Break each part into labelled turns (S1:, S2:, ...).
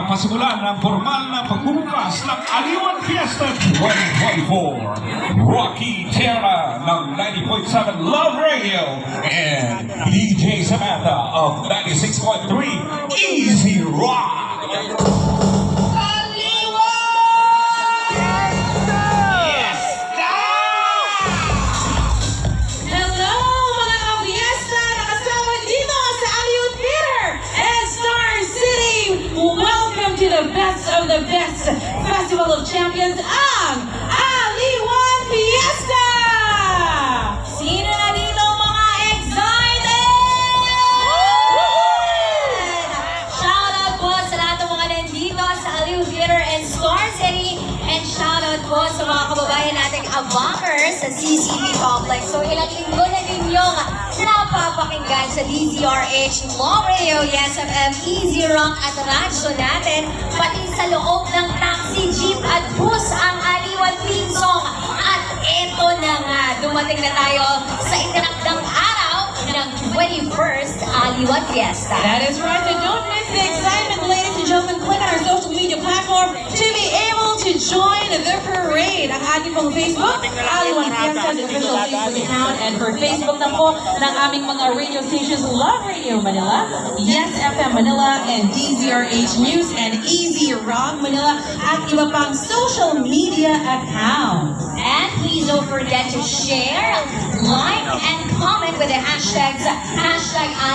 S1: pasimulan ng formal na pagbubukas ng Aliwan Fiesta 2024. Rocky Terra ng 90.7 Love Radio and DJ Samantha of 96.3 Easy Rock.
S2: The best of the best Festival of Champions ang Aliwan Fiesta! Sino na dito mga excited? Shoutout po sa lahat ng mga nandito sa Aliw Theater and Star City, and shoutout po sa mga kababayan nating abangers sa CCB Complex. So ilang linggo na ninyong napapakinggan sa DZRH, Love Radio, Yes FM, Easy Rock at radyo natin, pati sa loob ng taxi, jeep at bus ang Aliwan theme song. At eto na nga, dumating na tayo sa itinakdang araw ng 21st Aliwan Fiesta. That is right, and don't miss the excitement, ladies and gentlemen. Click on our social media platform to be able to join the parade. Ang ating pong Facebook, Aliwan Fiesta's official Facebook account, and for Facebook na po ng aming mga radio stations, Love Radio Manila, Yes FM Manila, and DZRH News and Easy Rock Manila, at iba pang social media accounts. And please don't forget to share, like, and comment with the hashtags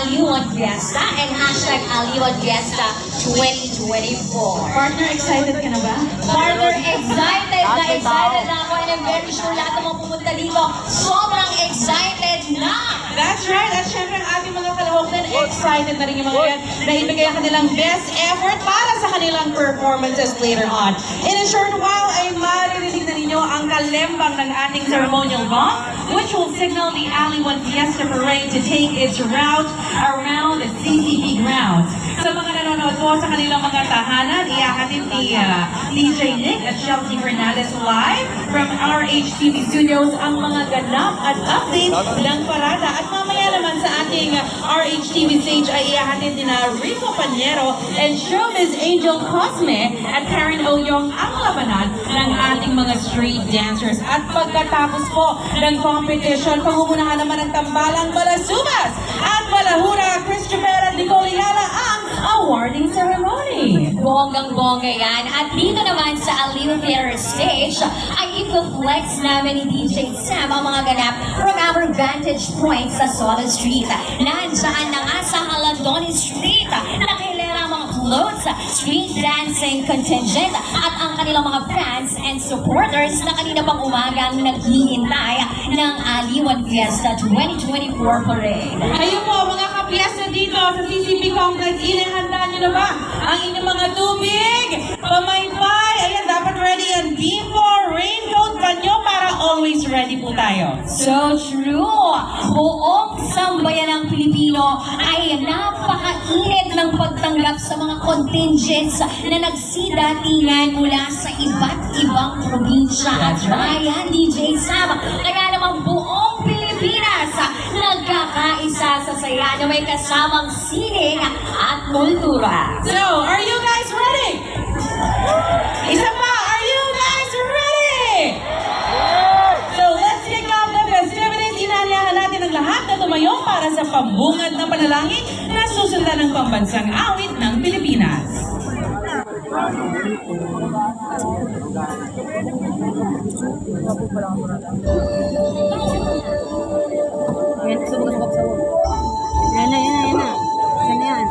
S2: Aliwan Fiesta and Aliwan Fiesta 2024. Partner, excited ka na ba? Partner, excited na ako, and I'm very sure lahat ng mga pumunta dito, sobrang excited na! That's right, at syempre ang ating mga kalahok din, excited na rin yung mga yan na ibigay ang kanilang best effort para sa kanilang performances later on. In a short while ay maririnig na ninyo ang kalembang ng ating ceremonial gong, which will signal the Aliwan Fiesta Parade to take its route around the CCP grounds. Sa mga nanonood po sa kanilang mga tahanan, iyahatid ni DJ Nick at Chelsea Fernandez live from RHTV Studios ang mga ganap at update ng parada. At mamaya naman sa ating RHTV stage ay iyahatid ni na Rico Paniero and Showbiz Angel Cosme at Karen Oyong ang labanan ng ating mga street dancers. At pagkatapos po ng competition, pangungunahan naman ng tambalang Balasubas at Balahura, Christopher at Nicole Yala ang awarding ceremony. Bonggang-bongga yan. At dito naman sa Aliw Theater stage ay i-flex namin ni DJ Sam ang mga ganap from our vantage point sa Sola Street. Nandiyan na nga sa Halandoni Street, nakahilera ang mga floats, street dancing contingent at ang kanilang mga fans and supporters na kanina pang umagang naghihintay ng Aliwan Fiesta 2024 Parade. Kayo po mga kapiesta dito sa CCP Complex, inihanda nyo na ba ang inyong mga tubig? Pamaypay, ayan, dapat ready ang bimbo, raincoat pa nyo para always ready po tayo. So true! Buong sambayan ng Pilipino ay napakainit ng pagtanggap sa mga contingents na nagsidatingan mula sa iba't ibang probinsya at bayan, DJ Sam. Kaya naman buong Pilipinas nagkakaisa sa saya na may kasamang sining at kultura. So, are you guys ready? Isa pa, are you guys ready? So, let's kick off the festivities. Inanyahan natin ang lahat na tumayo para sa pambungad na panalangin na susundan ng pambansang awit ng Pilipinas.
S3: Yan, subok-subok. Yan na. Yan na yan.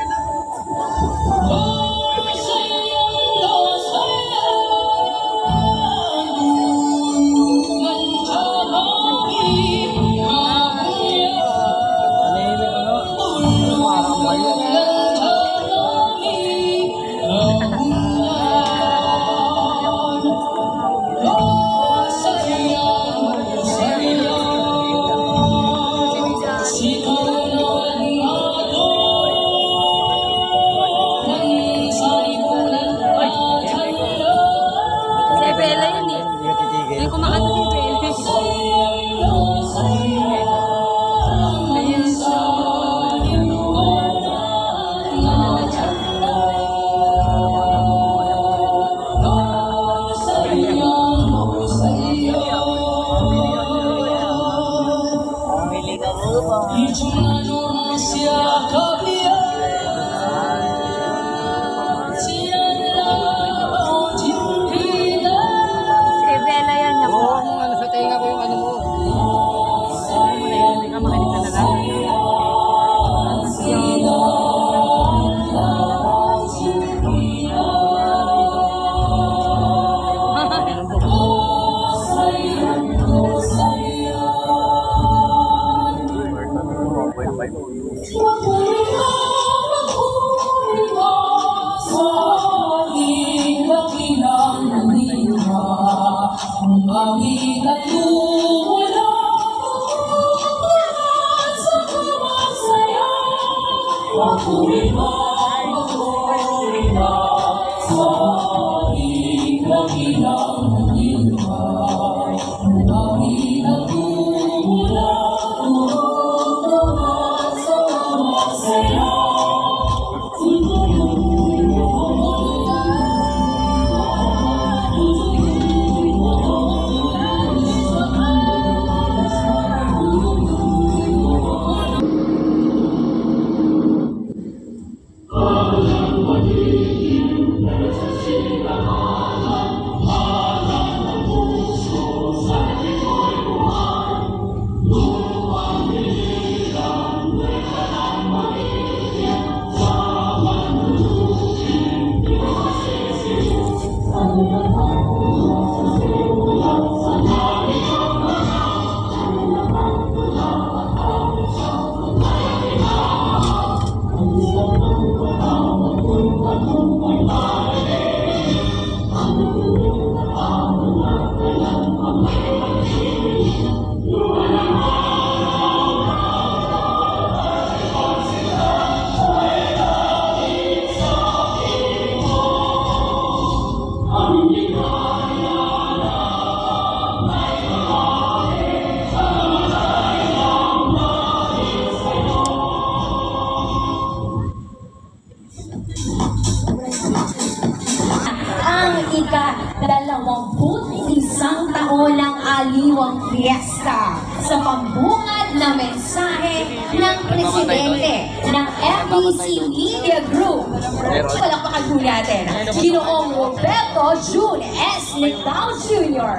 S3: Si Bella yan niya po.
S4: Ano sa tinga ko yung ano mo.
S3: Ano mo na yan, hindi ka makinig talaga.
S2: Ang ika-21 taon ng Aliwang Fiesta sa pambungad na mensahe ng Presidente ng MBC Media Group. Palakpakan po natin, Ginoong Roberto June S. Licao Jr.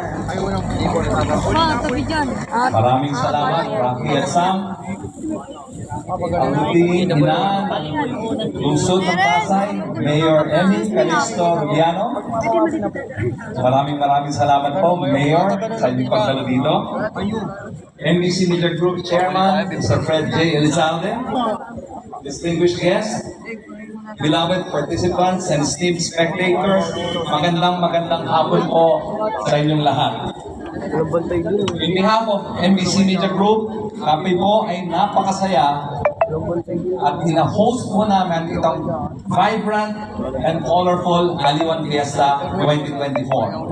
S3: Tabi dyan.
S5: Maraming salamat, Rocky at Sam. Ang huling inaan, lungsod ng Pasay, Mayor Emmy Calisto Rubiano. Maraming salamat po, Mayor, sa inyong pagdalo dito. NBC Media Group Chairman, Sir Fred J. Elizalde. Distinguished guests, beloved participants and esteemed spectators, magandang hapon po sa inyong lahat. In behalf of NBC Media Group, kami po ay napakasaya at hina-host po namin itong vibrant and colorful Aliwan Fiesta 2024.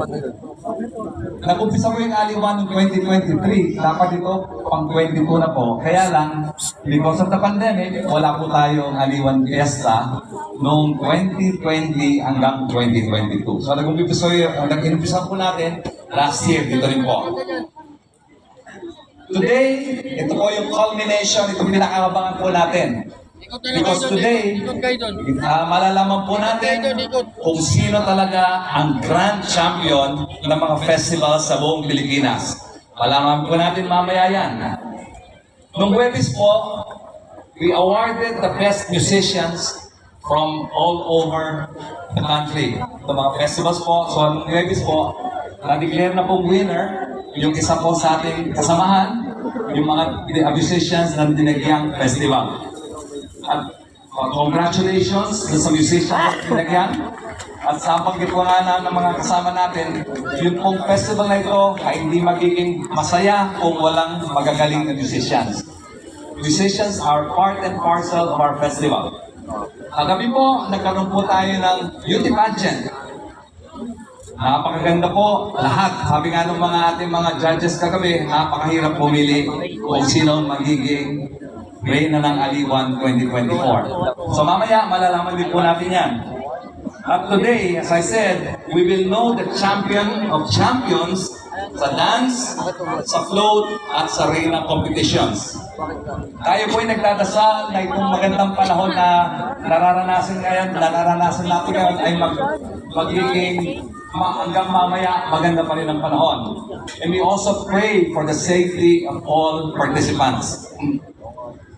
S5: Nag-umpisa po yung Aliwan noong 2023, dapat ito pang 22 na po. Kaya lang, because of the pandemic, wala po tayong Aliwan Fiesta noong 2020 hanggang 2022. So nag-umpisa po natin last year, dito rin po. Today, ito po yung culmination, itong pinakahabangan po natin. Because today, malalaman po natin kung sino talaga ang grand champion ng mga festivals sa buong Pilipinas. Malaman po natin mamaya yan. Nung Huwebes po, we awarded the best musicians from all over the country. Sa mga festivals po, so nung Huwebes po, na-declare na pong winner yung isa po sa ating kasamahan, yung mga musicians ng Dinagyang Festival. At congratulations sa musicians ng Dinagyang. At sa pagkipunan ng mga kasama natin, yung pong festival na ito ay hindi magiging masaya kung walang magagaling na musicians. Musicians are part and parcel of our festival. Kagabi po, nagkaroon po tayo ng beauty pageant. Napakaganda po lahat. Sabi nga ng mga ating mga judges kagabi, napakahirap pumili kung sino magiging Reyna ng Aliwan 2024. So mamaya, malalaman din po natin yan. At today, as I said, we will know the champion of champions sa dance, sa float, at sa arena competitions. Tayo po ay nagdadasal na itong magandang panahon na nararanasan natin ngayon ay magiging hanggang mamaya maganda pa rin ang panahon. And we also pray for the safety of all participants.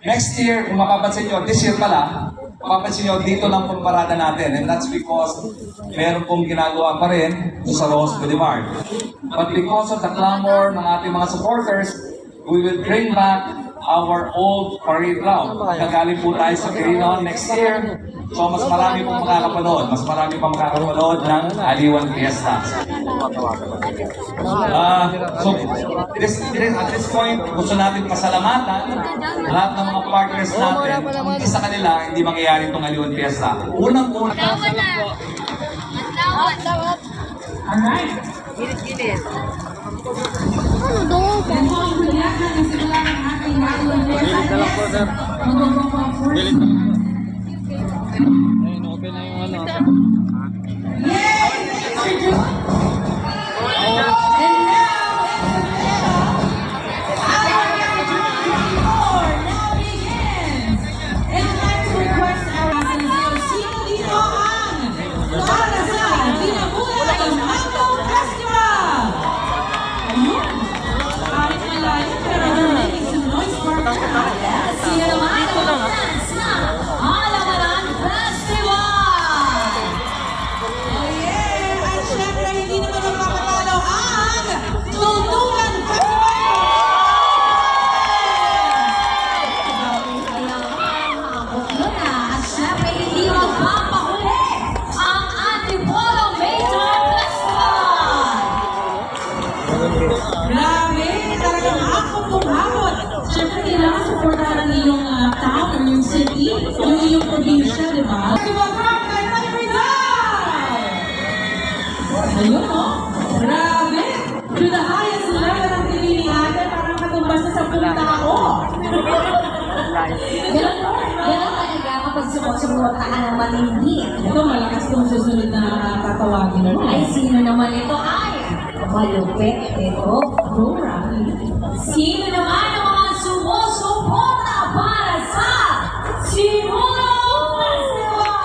S5: Next year, kung mapapansin nyo, this year pala, mapapansin nyo, dito lang pong parada natin. And that's because meron pong ginagawa pa rin sa Rose Boulevard. But because of the clamor ng ating mga supporters, we will bring back our old parade ground. Gagaling po tayo sa Quirino next year. So mas marami pong makakapanood. Mas marami pong makakapanood ng Aliwan Fiesta. So at this point, gusto natin pasalamatan lahat ng mga partners natin. Isa kanila, hindi mangyayari itong Aliwan Fiesta. Unang-una.
S2: Alright.
S3: Gilid-gilid.
S4: Gilid na lang po, sir. Gilid na. Ayun, open na yung ano.
S2: Sino naman ang fans ng Alamanan Festival?
S6: Oh yeah! At syempre, hindi naman magpapatalo ang Tultugan Festival!
S2: At syempre, hindi magpapahuli ang Antipolo Major Festival!
S6: Grabe! Talagang hakot-hakot! Syempre, kailangan supportahan ang iyong town or yung city, yung iyong probinsya, di ba? Festival Park, Taytay Rizal! Ayun, no? Grabe! To the highest level ng pinilihan, parang katumbas na sa tao.
S2: Ganun talaga kapag sumusuportahan ng matindi.
S6: Ito, malakas tong susunod na tatawagin mo.
S2: Ay, sino naman ito? Ay, malupit ito.
S6: Dora.
S2: Sino naman ang mga sumusuporta para sa Simulo Festival?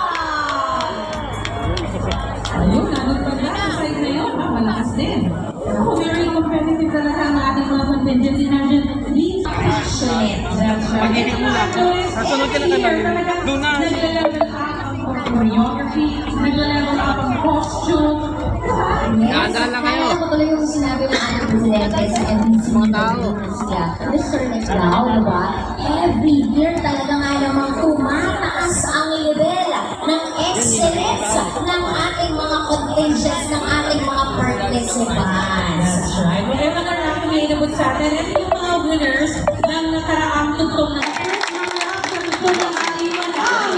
S6: Ayun, nanagpag na sa side na yun. Malakas din. Oh, very competitive talaga ang ating mga contingents. Imagine, these passionate. That's right.
S4: Pag-ibig mo lang. Sasunod ka na talaga. Doon na.
S6: Nag-level up ang choreography, nag-level up ang costume.
S4: Dahan-dahan lang kayo.
S2: Naalala ko tuloy yung sinabi ng ating presidente sa MPC.
S4: Mga tao.
S2: Mr. Neclao, diba? Every year talaga nga namang tumataas ang level ng excellence ng ating mga contingents, ng ating mga participants.
S6: That's right. Whatever na natin may inabot sa atin, ito yung mga winners ng nakaraang tugtong na first runner-up sa tugtong ng Aliwan ay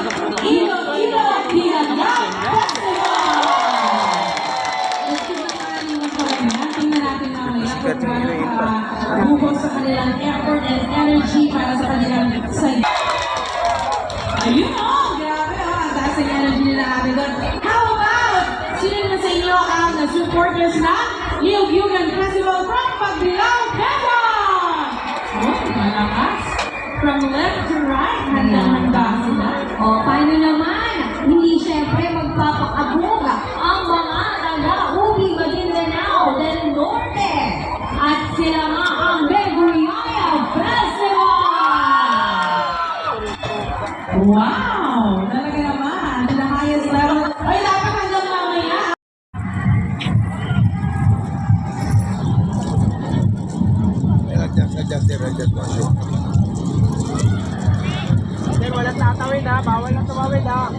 S6: Iloilo Bianan Festival! Tingnan natin mamaya kung paano buhos sa kanilang effort and energy para sa kanilang side. Ayun o! Grabe o! Ang taas ng energy nila natin doon. How about, sino na sa inyo ang supporters na Liugyugan Festival from Pagbilao, Quezon? Oh, malakas. From left to right, handa-handa sila.
S2: O, paano naman? Hindi syempre magpapakabog ang mga taga-Ubi, Maguindanao del Norte. At sila nga ang Beguriaya Festival!
S6: Wow! Talaga naman, to the highest level. Ay, dapat hanggang mamaya.
S3: Sir, walang tatawid ha. Bawal lang tumawid ha.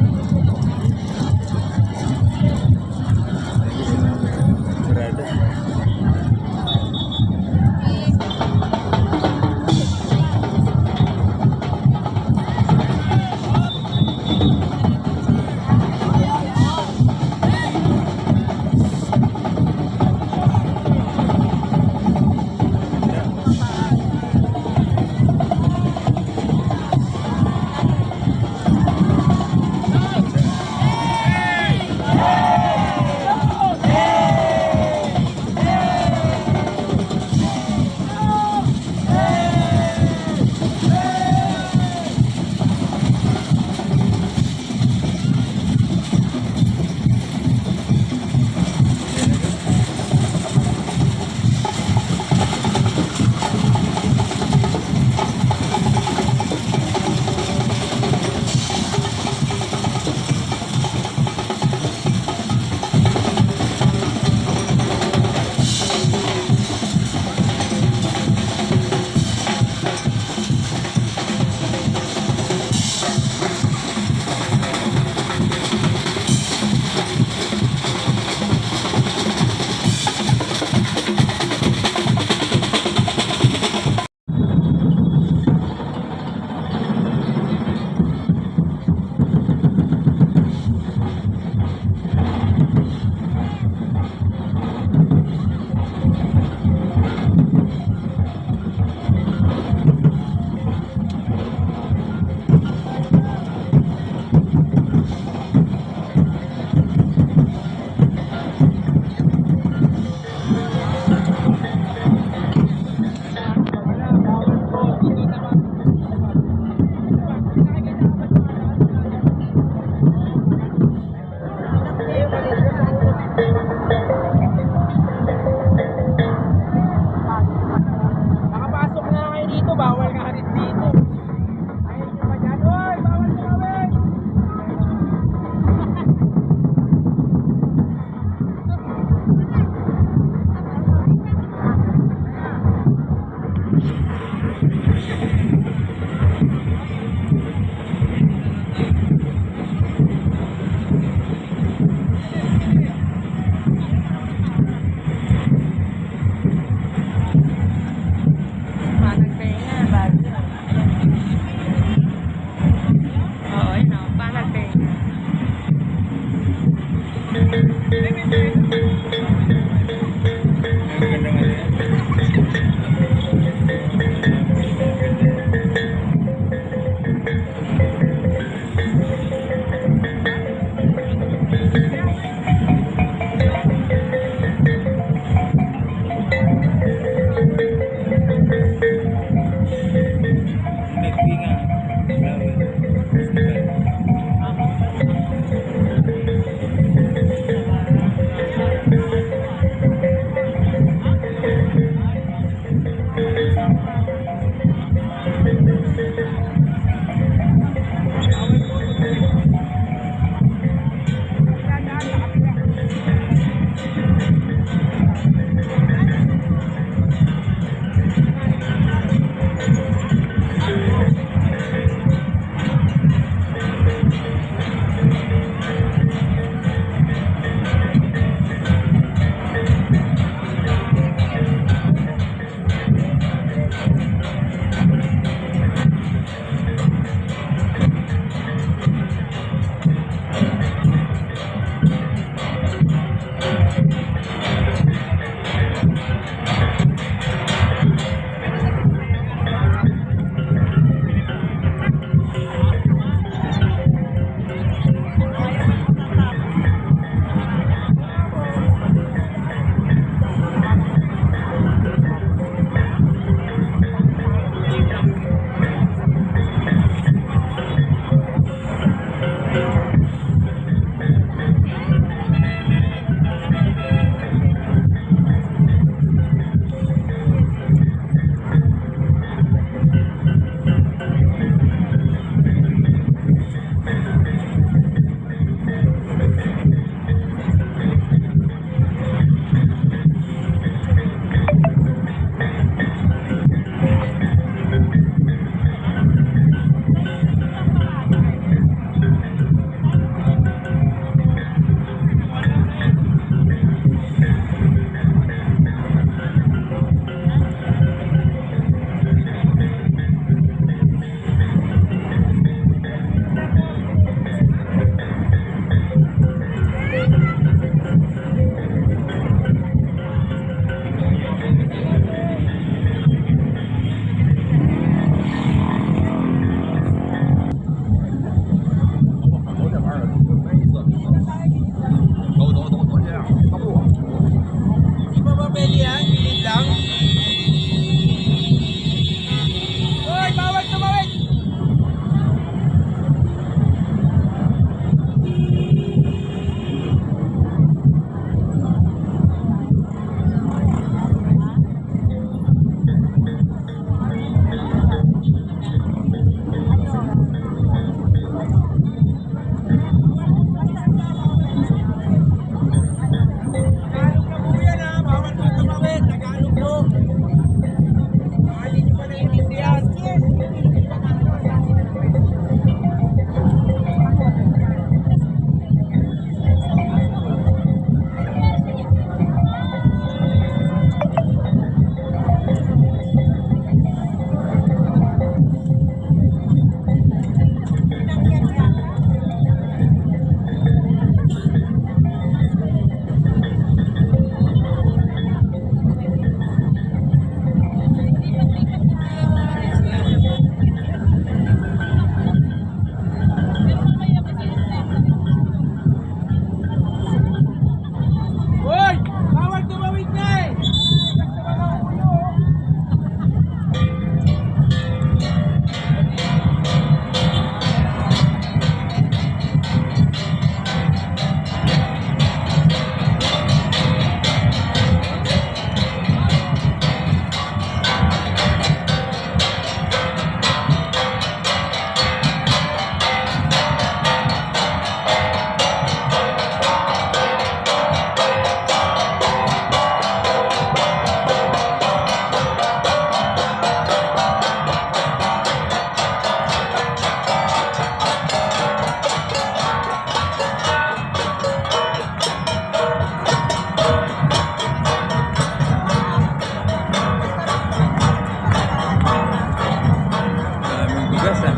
S4: Gas ah.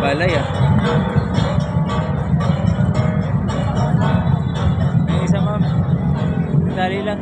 S4: Balay ah. May isa ma'am. Dali lang.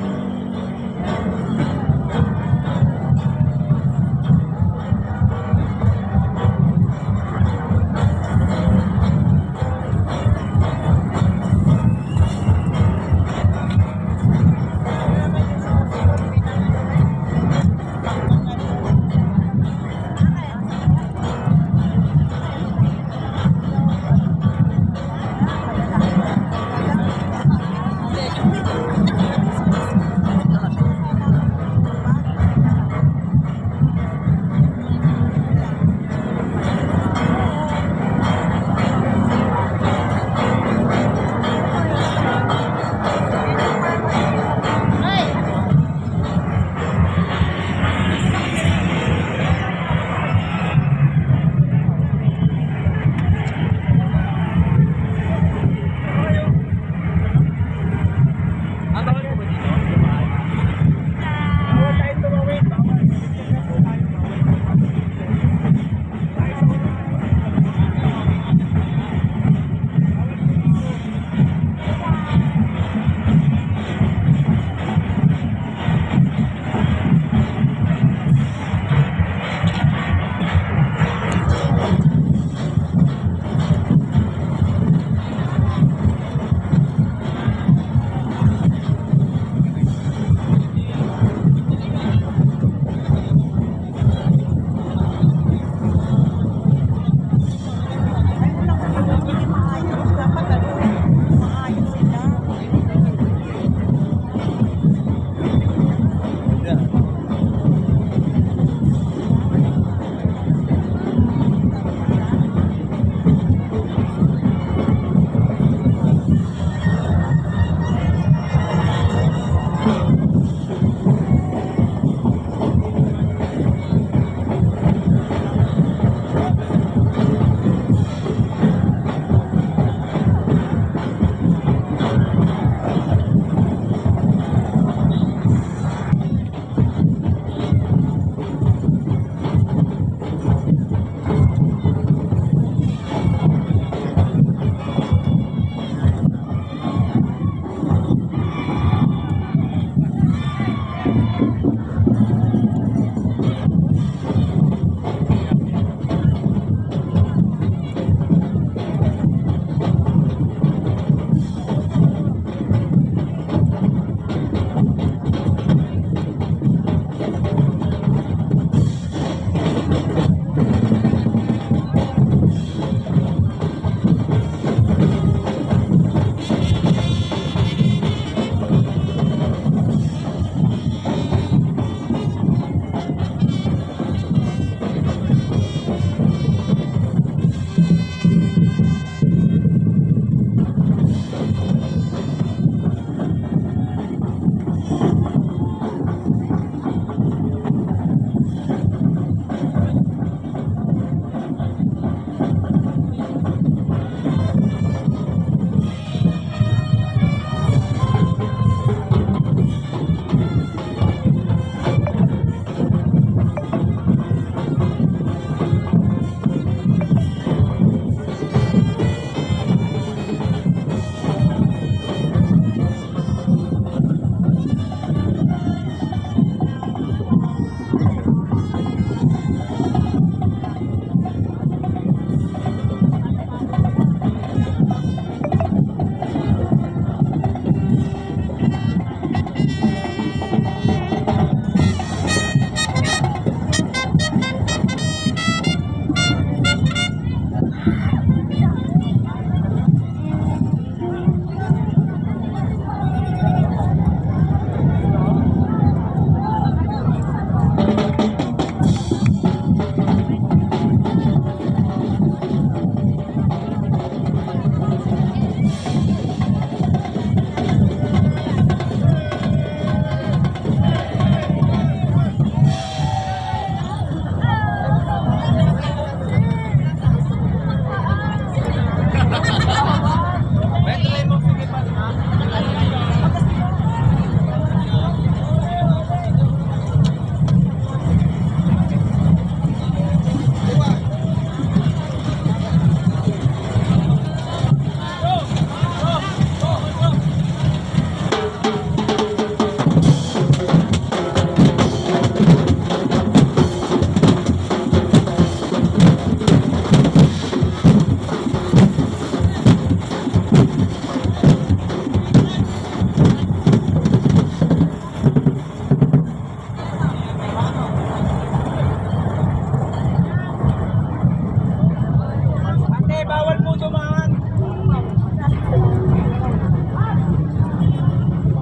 S3: bawal po dumaan.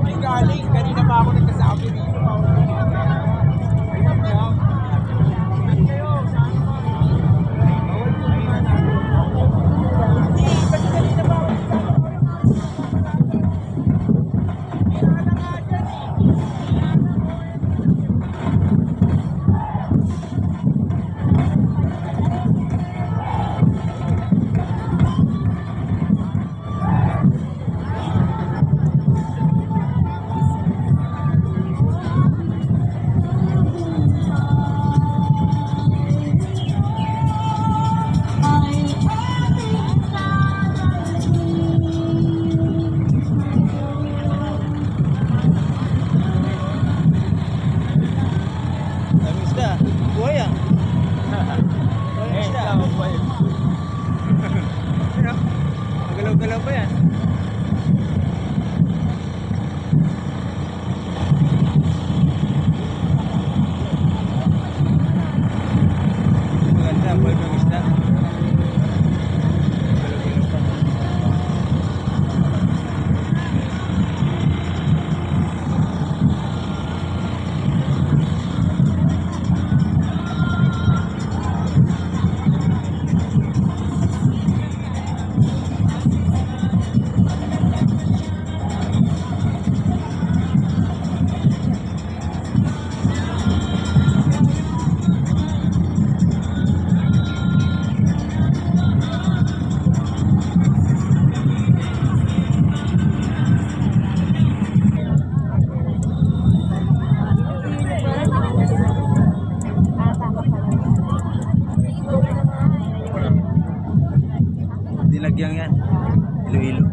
S3: May galing, kanina pa ako nagkasabi dito. Galaw-galaw pa yan. Maganda, buhay ng isda. Galaw-galaw pa. Dilagyang yan. Iloilo.